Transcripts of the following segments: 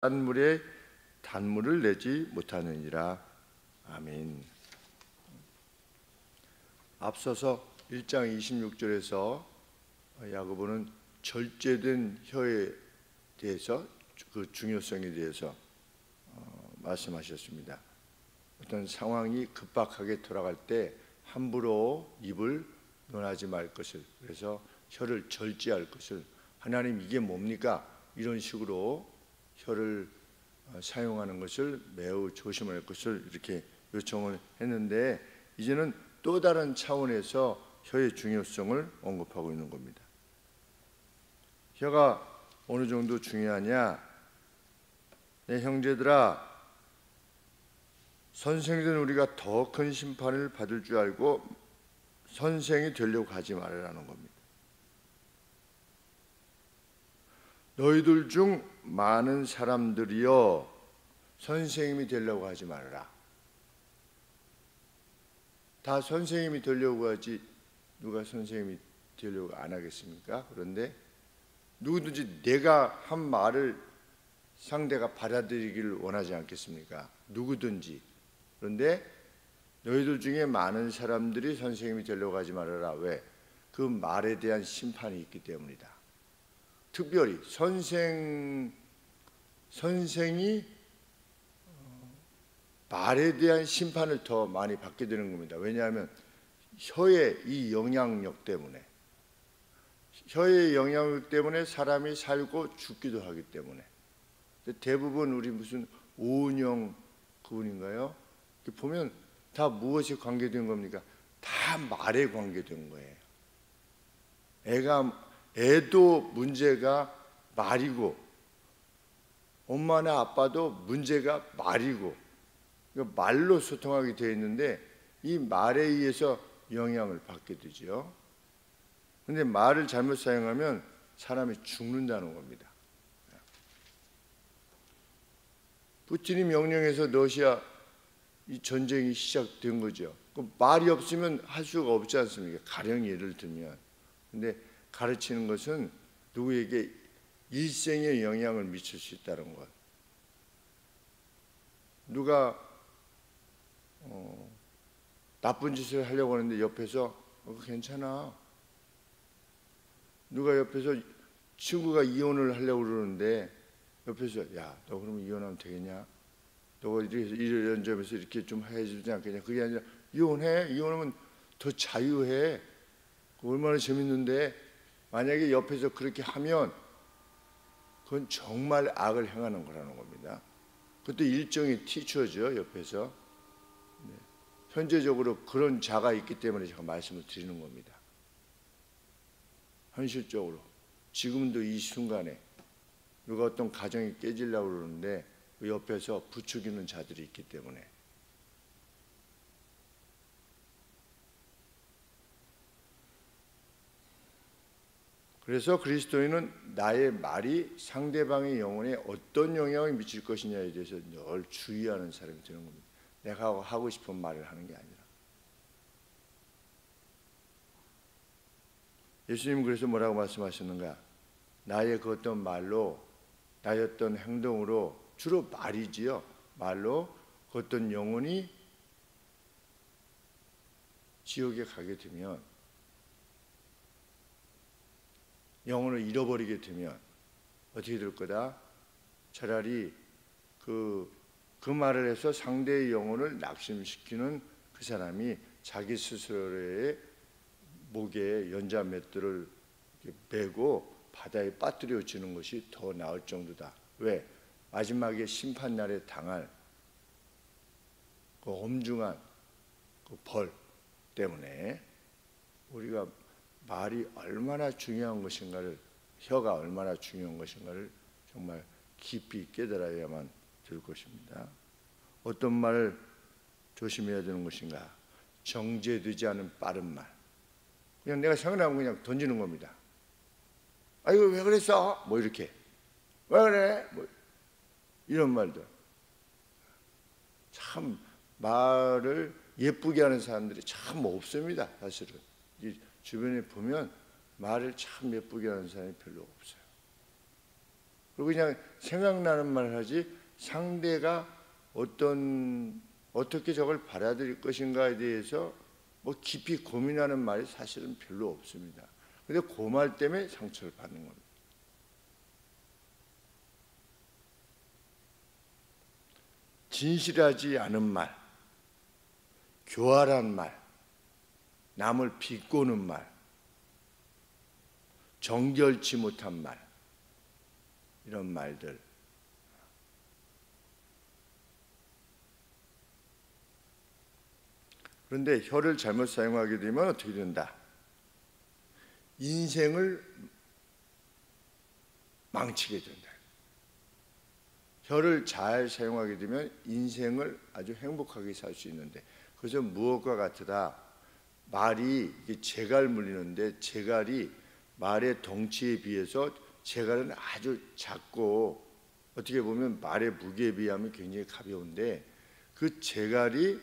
단물에 단물을 내지 못하느니라. 아멘. 앞서서 1장 26절에서 야고보는 절제된 혀에 대해서 그 중요성에 대해서 말씀하셨습니다. 어떤 상황이 급박하게 돌아갈 때 함부로 입을 논하지 말 것을, 그래서 혀를 절제할 것을, 하나님 이게 뭡니까? 이런 식으로 혀를 사용하는 것을 매우 조심할 것을 이렇게 요청을 했는데, 이제는 또 다른 차원에서 혀의 중요성을 언급하고 있는 겁니다. 혀가 어느 정도 중요하냐? 내 형제들아, 선생된 우리가 더 큰 심판을 받을 줄 알고 선생이 되려고 하지 말으라는 겁니다. 너희들 중 많은 사람들이여 선생님이 되려고 하지 말아라. 다 선생님이 되려고 하지 누가 선생님이 되려고 안 하겠습니까? 그런데 누구든지 내가 한 말을 상대가 받아들이기를 원하지 않겠습니까? 누구든지. 그런데 너희들 중에 많은 사람들이 선생님이 되려고 하지 말아라. 왜? 그 말에 대한 심판이 있기 때문이다. 특별히 선생이 말에 대한 심판을 더 많이 받게 되는 겁니다. 왜냐하면 혀의 이 영향력 때문에, 혀의 영향력 때문에 사람이 살고 죽기도 하기 때문에. 대부분 우리 무슨 오은영 그분인가요? 보면 다 무엇이 관계된 겁니까? 다 말에 관계된 거예요. 애도 문제가 말이고, 엄마나 아빠도 문제가 말이고, 그러니까 말로 소통하게 되어 있는데 이 말에 의해서 영향을 받게 되죠. 그런데 말을 잘못 사용하면 사람이 죽는다는 겁니다. 푸틴이 명령해서 러시아 이 전쟁이 시작된 거죠. 말이 없으면 할 수가 없지 않습니까? 가령 예를 들면. 근데 가르치는 것은 누구에게 일생에 영향을 미칠 수 있다는 것. 누가 나쁜 짓을 하려고 하는데 옆에서 괜찮아. 누가 옆에서 친구가 이혼을 하려고 그러는데 옆에서 야, 너 그러면 이혼하면 되겠냐? 너가 이런 점에서 이렇게 좀 해주지 않겠냐? 그게 아니라 이혼해. 이혼하면 더 자유해. 얼마나 재밌는데. 만약에 옆에서 그렇게 하면 그건 정말 악을 행하는 거라는 겁니다. 그것도 일종의 티처죠, 옆에서. 네. 현재적으로 그런 자가 있기 때문에 제가 말씀을 드리는 겁니다. 현실적으로 지금도 이 순간에 누가 어떤 가정이 깨지려고 그러는데 그 옆에서 부추기는 자들이 있기 때문에. 그래서 그리스도인은 나의 말이 상대방의 영혼에 어떤 영향을 미칠 것이냐에 대해서 늘 주의하는 사람이 되는 겁니다. 내가 하고 싶은 말을 하는 게 아니라. 예수님은 그래서 뭐라고 말씀하셨는가? 나의 그 어떤 말로, 나의 어떤 행동으로, 주로 말이지요. 말로 그 어떤 영혼이 지옥에 가게 되면, 영혼을 잃어버리게 되면 어떻게 될 거다? 차라리 그 말을 해서 상대의 영혼을 낙심시키는 그 사람이 자기 스스로의 목에 연자맷돌을 메고 바다에 빠뜨려지는 것이 더 나을 정도다. 왜? 마지막에 심판날에 당할 그 엄중한 그 벌 때문에 우리가 말이 얼마나 중요한 것인가를, 혀가 얼마나 중요한 것인가를 정말 깊이 깨달아야만 될 것입니다. 어떤 말을 조심해야 되는 것인가? 정제되지 않은 빠른 말. 그냥 내가 생각나면 그냥 던지는 겁니다. 아이고 왜 그랬어? 뭐 이렇게. 왜 그래? 뭐 이런 말들. 참 말을 예쁘게 하는 사람들이 참 없습니다. 사실은 이 주변에 보면 말을 참 예쁘게 하는 사람이 별로 없어요. 그리고 그냥 생각나는 말을 하지 상대가 어떻게 저걸 받아들일 것인가에 대해서 뭐 깊이 고민하는 말이 사실은 별로 없습니다. 근데 그 말 때문에 상처를 받는 겁니다. 진실하지 않은 말, 교활한 말, 남을 비꼬는 말, 정결치 못한 말, 이런 말들. 그런데 혀를 잘못 사용하게 되면 어떻게 된다? 인생을 망치게 된다. 혀를 잘 사용하게 되면 인생을 아주 행복하게 살 수 있는데, 그래서 무엇과 같으다? 말이 재갈 물리는데 재갈이 말의 덩치에 비해서 재갈은 아주 작고 어떻게 보면 말의 무게에 비하면 굉장히 가벼운데, 그 재갈이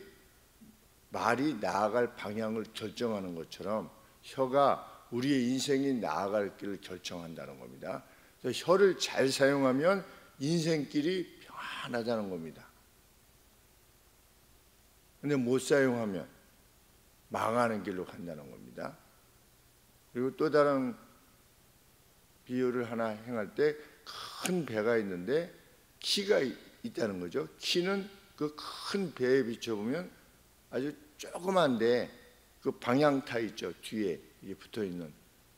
말이 나아갈 방향을 결정하는 것처럼 혀가 우리의 인생이 나아갈 길을 결정한다는 겁니다. 그래서 혀를 잘 사용하면 인생길이 평안하다는 겁니다. 근데 못 사용하면 망하는 길로 간다는 겁니다. 그리고 또 다른 비유를 하나 행할 때 큰 배가 있는데 키가 있다는 거죠. 키는 그 큰 배에 비춰보면 아주 조그만데 그 방향타 있죠. 뒤에 이게 붙어 있는.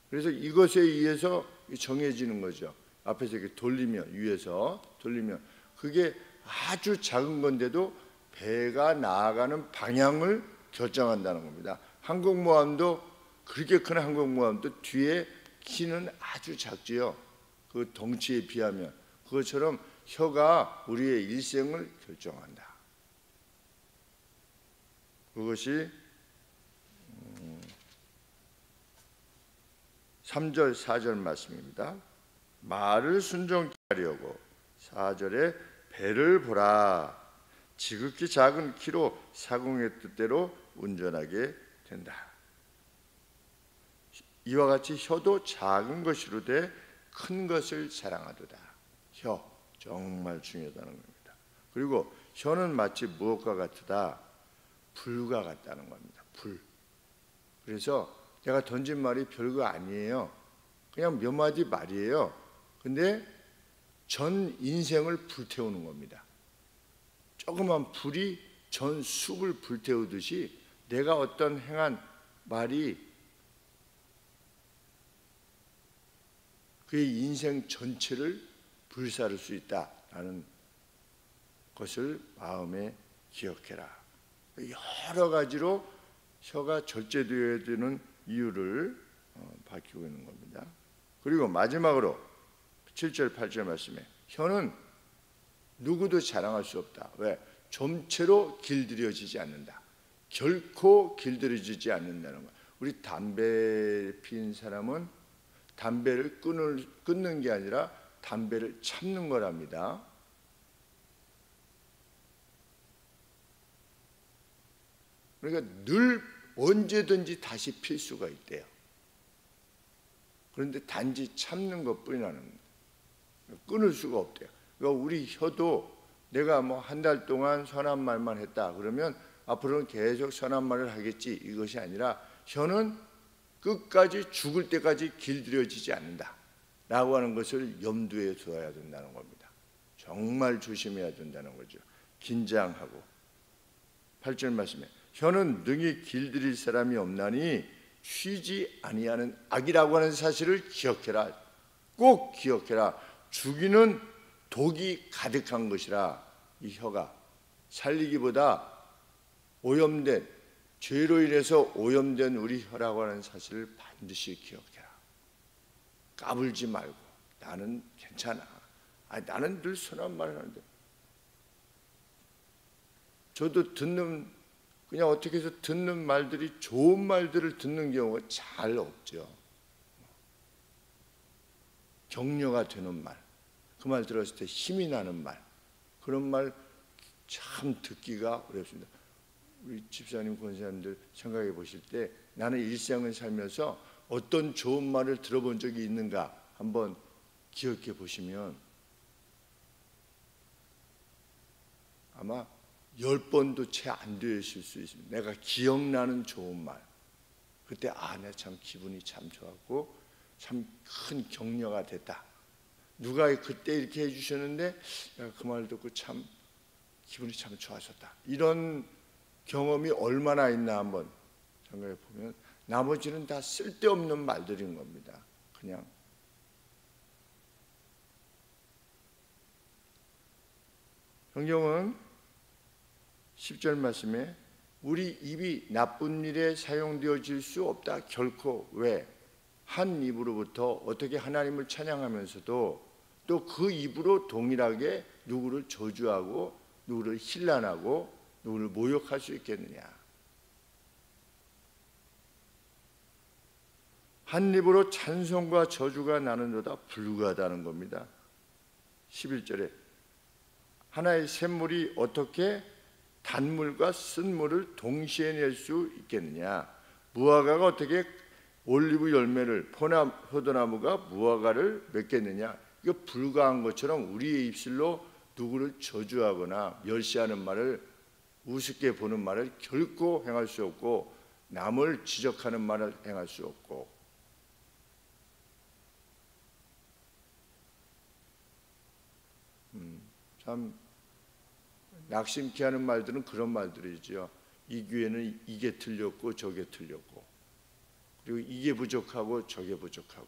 그래서 이것에 의해서 정해지는 거죠. 앞에서 이렇게 돌리면, 위에서 돌리면 그게 아주 작은 건데도 배가 나아가는 방향을 결정한다는 겁니다. 항공모함도 그렇게 큰 항공모함도 뒤에 키는 아주 작지요. 그 덩치에 비하면. 그것처럼 혀가 우리의 일생을 결정한다. 그것이 3절 4절 말씀입니다. 말을 순종케 하려고 4절에 배를 보라. 지극히 작은 키로 사공의 뜻대로 운전하게 된다. 이와 같이 혀도 작은 것이로되 큰 것을 자랑하도다. 혀 정말 중요하다는 겁니다. 그리고 혀는 마치 무엇과 같으다? 불과 같다는 겁니다. 불. 그래서 제가 던진 말이 별거 아니에요. 그냥 몇 마디 말이에요. 근데 전 인생을 불태우는 겁니다. 조그만 불이 전 숲을 불태우듯이 내가 어떤 행한 말이 그의 인생 전체를 불사를 수 있다라는 것을 마음에 기억해라. 여러 가지로 혀가 절제되어야 되는 이유를 밝히고 있는 겁니다. 그리고 마지막으로 7절 8절 말씀에 혀는 누구도 자랑할 수 없다. 왜? 좀채로 길들여지지 않는다. 결코 길들여지지 않는다는 거. 우리 담배 피운 사람은 담배를 끊는 게 아니라 담배를 참는 거랍니다. 그러니까 늘 언제든지 다시 필 수가 있대요. 그런데 단지 참는 것뿐이라는 거예요. 끊을 수가 없대요. 그러니까 우리 혀도 내가 뭐 한 달 동안 선한 말만 했다 그러면 앞으로는 계속 선한 말을 하겠지, 이것이 아니라 혀는 끝까지 죽을 때까지 길들여지지 않는다 라고 하는 것을 염두에 두어야 된다는 겁니다. 정말 조심해야 된다는 거죠. 긴장하고. 8절 말씀에 혀는 능히 길들일 사람이 없나니 쉬지 아니하는 악이라고 하는 사실을 기억해라. 꼭 기억해라. 죽이는 독이 가득한 것이라. 이 혀가 살리기보다 오염된, 죄로 인해서 오염된 우리 혀라고 하는 사실을 반드시 기억해라. 까불지 말고 나는 괜찮아. 나는 늘 선한 말을 하는데. 저도 그냥 어떻게 해서 듣는 말들이 좋은 말들을 듣는 경우가 잘 없죠. 격려가 되는 말, 그 말 들었을 때 힘이 나는 말, 그런 말 참 듣기가 어렵습니다. 우리 집사님, 권사님들 생각해 보실 때 나는 일생을 살면서 어떤 좋은 말을 들어본 적이 있는가 한번 기억해 보시면 아마 10번도 채 안 되실 수 있습니다. 내가 기억나는 좋은 말, 그때 내가 참 기분이 참 좋았고 참 큰 격려가 됐다. 누가 그때 이렇게 해주셨는데 그 말 듣고 참 기분이 참 좋아졌다. 이런 경험이 얼마나 있나 한번 생각해 보면 나머지는 다 쓸데없는 말들인 겁니다. 그냥 성경은 10절 말씀에 우리 입이 나쁜 일에 사용되어질 수 없다. 결코. 왜? 한 입으로부터 어떻게 하나님을 찬양하면서도 또 그 입으로 동일하게 누구를 저주하고 누구를 힐난하고 누구를 모욕할 수 있겠느냐. 한 입으로 찬송과 저주가 나는도다 불가하다는 겁니다. 11절에 하나의 샘물이 어떻게 단물과 쓴물을 동시에 낼 수 있겠느냐. 무화과가 어떻게 올리브 열매를 포도나무가 무화과를 맺겠느냐. 이거 불가한 것처럼 우리의 입술로 누구를 저주하거나 멸시하는 말을, 우습게 보는 말을 결코 행할 수 없고 남을 지적하는 말을 행할 수 없고, 참 낙심케 하는 말들은 그런 말들이죠. 이 교회는 이게 틀렸고 저게 틀렸고, 그리고 이게 부족하고 저게 부족하고,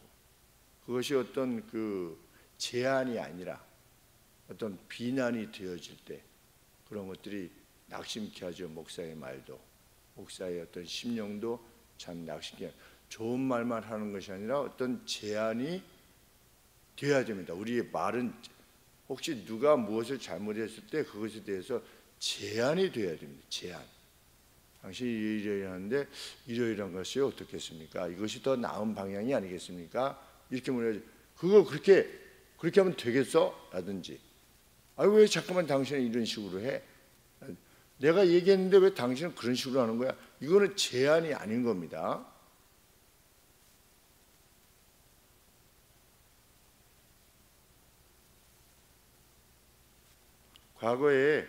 그것이 어떤 그 제한이 아니라 어떤 비난이 되어질 때 그런 것들이 낙심케 하죠. 목사의 말도, 목사의 어떤 심령도 참 낙심케 하죠. 좋은 말만 하는 것이 아니라 어떤 제한이 되어야 됩니다. 우리의 말은 혹시 누가 무엇을 잘못했을 때 그것에 대해서 제한이 되어야 됩니다. 제한. 당신이 이러이러한데 이러이러한 것이 어떻겠습니까? 이것이 더 나은 방향이 아니겠습니까? 이렇게 물어야지. 그거 그렇게 하면 되겠어? 라든지, 왜 자꾸만 당신은 이런 식으로 해? 내가 얘기했는데 왜 당신은 그런 식으로 하는 거야? 이거는 제한이 아닌 겁니다. 과거에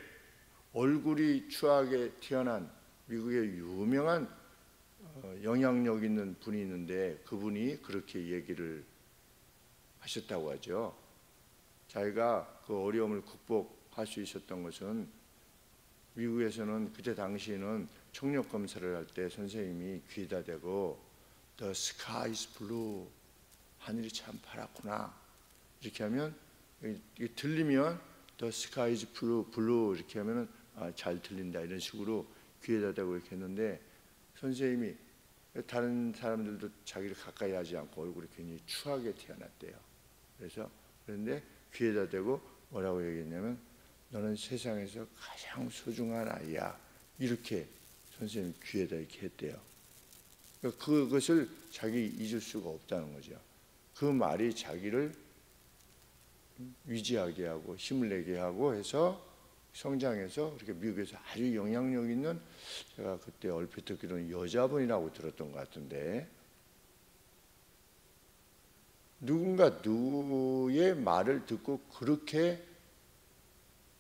얼굴이 추하게 태어난 미국의 유명한 영향력 있는 분이 있는데 그분이 그렇게 얘기를 하셨다고 하죠. 자기가 그 어려움을 극복할 수 있었던 것은, 미국에서는 그때 당시에는 청력 검사를 할 때 선생님이 귀에다 대고 The sky is blue, 하늘이 참 파랗구나 이렇게 하면, 이게 들리면 The sky is blue 이렇게 하면 잘 들린다 이런 식으로 귀에다 대고 이렇게 했는데, 선생님이 다른 사람들도 자기를 가까이 하지 않고 얼굴이 굉장히 추하게 태어났대요. 그런데 귀에다 대고 뭐라고 얘기했냐면 너는 세상에서 가장 소중한 아이야, 이렇게 선생님 귀에다 이렇게 했대요. 그것을 자기 잊을 수가 없다는 거죠. 그 말이 자기를 위지하게 하고 힘을 내게 하고 해서 성장해서 그렇게 미국에서 아주 영향력 있는, 제가 그때 얼핏 듣기로는 여자분이라고 들었던 것 같은데, 누군가 누구의 말을 듣고 그렇게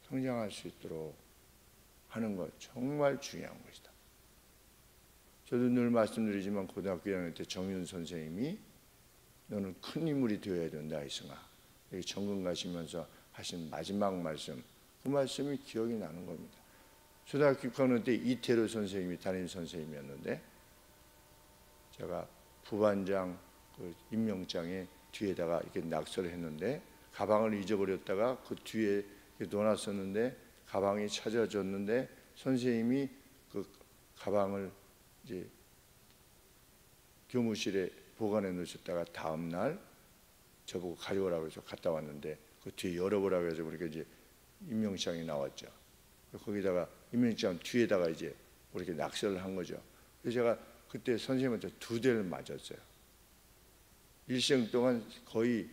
성장할 수 있도록 하는 것 정말 중요한 것이다. 저도 늘 말씀드리지만 고등학교 1학년 때 정윤 선생님이 너는 큰 인물이 되어야 된다 이승아, 여기 전금 가시면서 하신 마지막 말씀, 그 말씀이 기억이 나는 겁니다. 초등학교 6학년 때 이태로 선생님이 담임 선생님이었는데, 제가 부반장 그 임명장에 뒤에다가 이렇게 낙서를 했는데 가방을 잊어버렸다가 그 뒤에 놓아놨었는데 가방이 찾아졌는데 선생님이 그 가방을 이제 교무실에 보관해 놓으셨다가 다음 날 저보고 가져오라고 해서 갔다 왔는데 그 뒤에 열어보라고 해서 그렇게 이제 임명장이 나왔죠. 거기다가 임명장 뒤에다가 이제 이렇게 낙서를 한 거죠. 그래서 제가 그때 선생님한테 2대를 맞았어요. 일생 동안 거의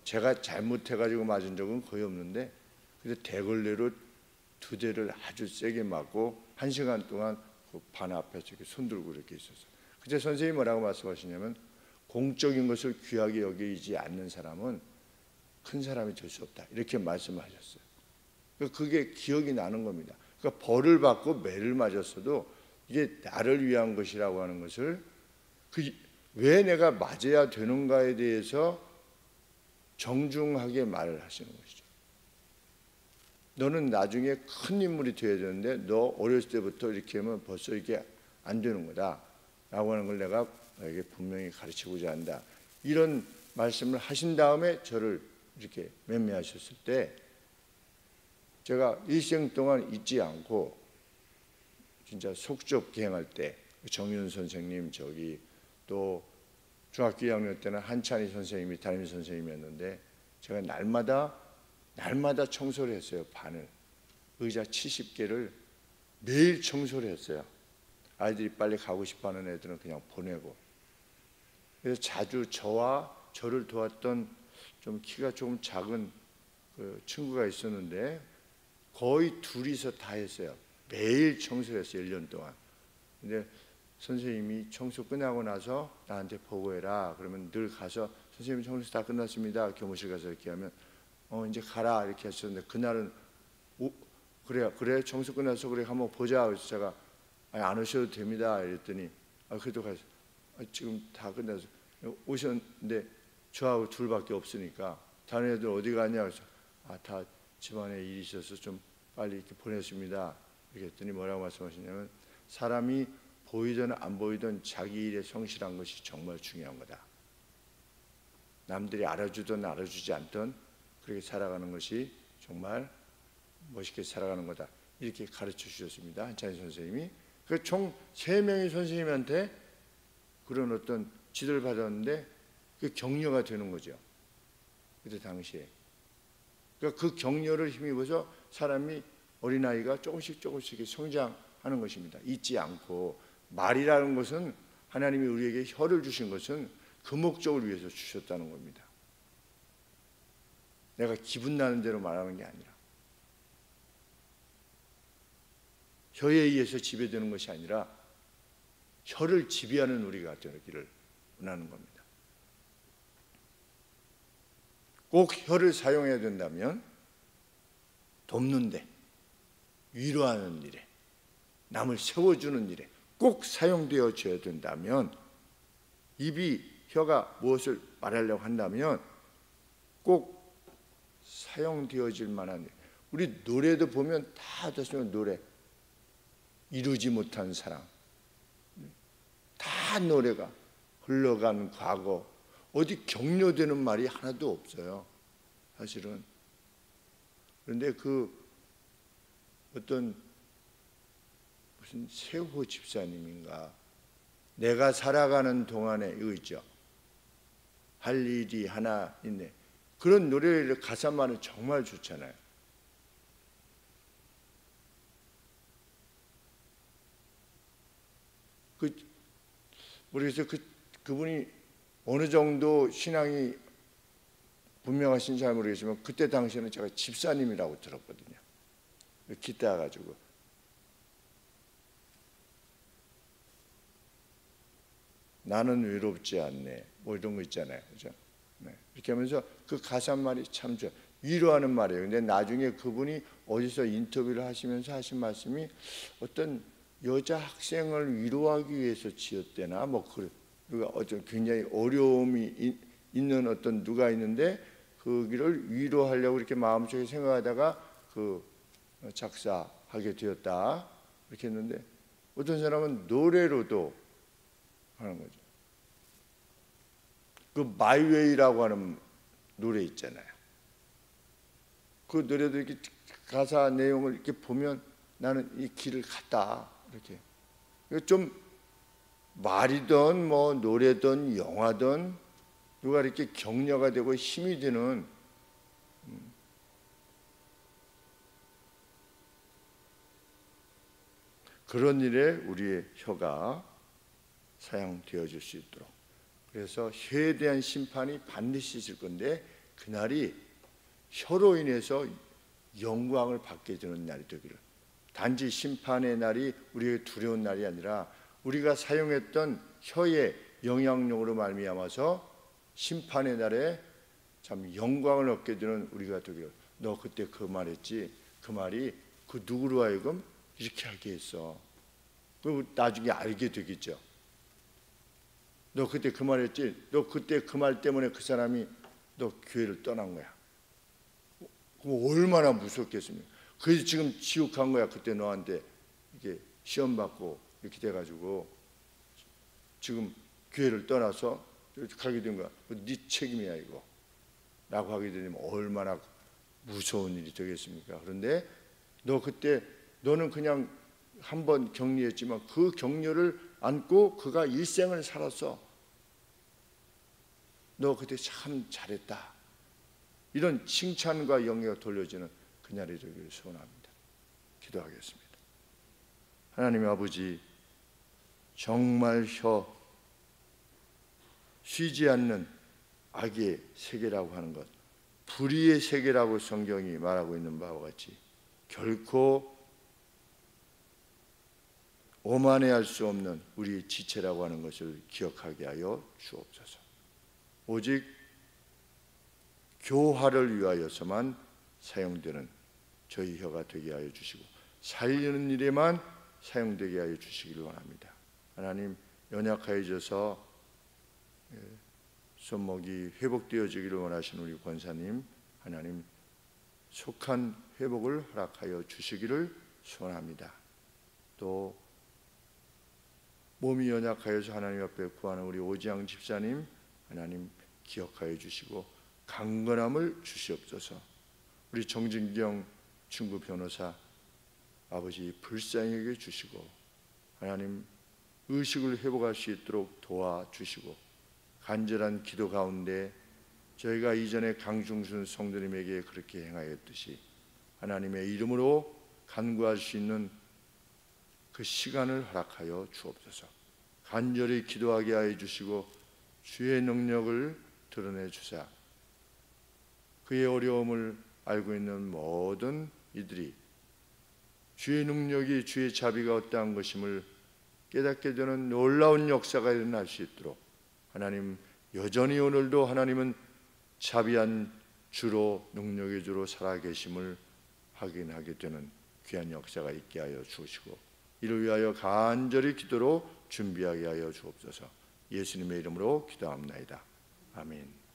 제가 잘못해가지고 맞은 적은 거의 없는데, 근데 대걸레로 2대를 아주 세게 맞고 1시간 동안 그 반 앞에서 이렇게 손들고 이렇게 있었어요. 그때 선생님이 뭐라고 말씀하시냐면, 공적인 것을 귀하게 여기지 않는 사람은 큰 사람이 될 수 없다, 이렇게 말씀하셨어요. 그게 기억이 나는 겁니다. 그러니까 벌을 받고 매를 맞았어도 이게 나를 위한 것이라고 하는 것을 왜 내가 맞아야 되는가에 대해서 정중하게 말을 하시는 것이죠. 너는 나중에 큰 인물이 되어야 되는데 너 어렸을 때부터 이렇게 하면 벌써 이게 안 되는 거다 라고 하는 걸 내가 너에게 분명히 가르치고자 한다. 이런 말씀을 하신 다음에 저를 이렇게 맴매하셨을 때 제가 일생 동안 잊지 않고 진짜 속좁게 행할 때 정윤 선생님, 저기 또 중학교 2학년 때는 한찬희 선생님이 담임 선생님이었는데 제가 날마다 청소를 했어요. 반을 의자 70개를 매일 청소를 했어요. 아이들이 빨리 가고 싶어하는 애들은 그냥 보내고. 그래서 자주 저를 도왔던 좀 키가 조금 작은 그 친구가 있었는데 거의 둘이서 다 했어요. 매일 청소를 했어요. 1년 동안. 근데 선생님이 청소 끝나고 나서 나한테 보고해라. 그러면 늘 가서 선생님 청소 다 끝났습니다. 교무실 가서 이렇게 하면 이제 가라 이렇게 하셨는데 그날은 그래 청소 끝나서 그래 한번 보자. 그래서 제가 안 오셔도 됩니다. 이랬더니 그래도 가서 지금 다 끝나서 오셨는데 저하고 둘밖에 없으니까 다른 애들 어디 가냐. 그래서 다 집안에 일이 있어서 좀 빨리 이렇게 보냈습니다. 이렇게 했더니 뭐라고 말씀하시냐면 사람이 보이든 안 보이든 자기 일에 성실한 것이 정말 중요한 거다. 남들이 알아주든 알아주지 않든 그렇게 살아가는 것이 정말 멋있게 살아가는 거다. 이렇게 가르쳐 주셨습니다. 한찬희 선생님이. 총 3명의 선생님한테 그런 어떤 지도를 받았는데 그 격려가 되는 거죠. 그때 당시에. 그러니까 그 격려를 힘입어서 사람이 어린아이가 조금씩 성장하는 것입니다. 잊지 않고. 말이라는 것은 하나님이 우리에게 혀를 주신 것은 그 목적을 위해서 주셨다는 겁니다. 내가 기분 나는 대로 말하는 게 아니라 혀에 의해서 지배되는 것이 아니라 혀를 지배하는 우리가 되기를 원하는 겁니다. 꼭 혀를 사용해야 된다면 돕는 데, 위로하는 일에, 남을 세워주는 일에 꼭 사용되어져야 된다면 혀가 무엇을 말하려고 한다면 꼭 사용되어질 만한 일. 우리 노래도 보면 다 됐으면 노래 이루지 못한 사랑 다 노래가 흘러간 과거 어디 격려되는 말이 하나도 없어요. 사실은. 그런데 그 어떤 무슨 세호 집사님인가 내가 살아가는 동안에 이거 있죠. 할 일이 하나 있네. 그런 노래를 가사만은 정말 좋잖아요. 모르겠어요. 그분이 어느 정도 신앙이 분명하신지 잘 모르겠지만 그때 당시에는 제가 집사님이라고 들었거든요. 기타 가지고 나는 외롭지 않네. 뭐 이런 거 있잖아요. 그죠? 네. 이렇게 하면서 그 가사 말이 참 좋아요. 위로하는 말이에요. 근데 나중에 그분이 어디서 인터뷰를 하시면서 하신 말씀이 어떤 여자 학생을 위로하기 위해서 지었대나 뭐 누가 어떤 굉장히 어려움이 있는 어떤 누가 있는데 거기를 위로하려고 이렇게 마음속에 생각하다가 그 작사하게 되었다 이렇게 했는데 어떤 사람은 노래로도 하는 거죠. 그 마이웨이라고 하는 노래 있잖아요. 그 노래도 이렇게 가사 내용을 이렇게 보면 나는 이 길을 갔다 이렇게 좀 말이든 뭐 노래든 영화든 누가 이렇게 격려가 되고 힘이 되는 그런 일에 우리의 혀가 사용되어질 수 있도록. 그래서 혀에 대한 심판이 반드시 있을 건데 그날이 혀로 인해서 영광을 받게 되는 날이 되기를. 단지 심판의 날이 우리에게 두려운 날이 아니라 우리가 사용했던 혀의 영향력으로 말미암아서 심판의 날에 참 영광을 얻게 되는 우리가 되기를. 너 그때 그 말했지. 그 말이 그 누구로 하여금 이렇게 하게 했어. 그리고 나중에 알게 되겠죠. 너 그때 그 말했지? 너 그때 그 말 때문에 그 사람이 너 교회를 떠난 거야. 그럼 얼마나 무섭겠습니까? 그래서 지금 지옥 간 거야. 그때 너한테 이게 시험 받고 이렇게 돼가지고 지금 교회를 떠나서 가게 된 거야. 네 책임이야 이거 라고 하게 되면 얼마나 무서운 일이 되겠습니까? 그런데 너 그때 너는 그냥 한번 격려했지만 그 격려를 안고 그가 일생을 살았어. 너 그때 참 잘했다. 이런 칭찬과 영예가 돌려지는 그날이 되기를 소원합니다. 기도하겠습니다. 하나님의 아버지, 정말 쉬지 않는 악의 세계라고 하는 것, 불의의 세계라고 성경이 말하고 있는 바와 같이 결코 오만해할 수 없는 우리의 지체라고 하는 것을 기억하게 하여 주옵소서. 오직 교화를 위하여서만 사용되는 저희 혀가 되게 하여 주시고 살리는 일에만 사용되게 하여 주시기를 원합니다. 하나님, 연약해져서 손목이 회복되어지기를 원하시는 우리 권사님, 하나님 속한 회복을 허락하여 주시기를 소원합니다. 또 몸이 연약하여서 하나님 앞에 구하는 우리 오지양 집사님, 하나님 기억하여 주시고 강건함을 주시옵소서. 우리 정진경 중구 변호사 아버지 불쌍히 여겨 주시고 하나님 의식을 회복할 수 있도록 도와주시고 간절한 기도 가운데 저희가 이전에 강중순 성도님에게 그렇게 행하였듯이 하나님의 이름으로 간구할 수 있는 그 시간을 허락하여 주옵소서. 간절히 기도하게 하여 주시고 주의 능력을 드러내 주사 그의 어려움을 알고 있는 모든 이들이 주의 능력이 주의 자비가 어떠한 것임을 깨닫게 되는 놀라운 역사가 일어날 수 있도록 하나님 여전히 오늘도 하나님은 자비한 주로 능력의 주로 살아계심을 확인하게 되는 귀한 역사가 있게 하여 주시고 이를 위하여 간절히 기도로 준비하게 하여 주옵소서. 예수님의 이름으로 기도합나이다. 아멘.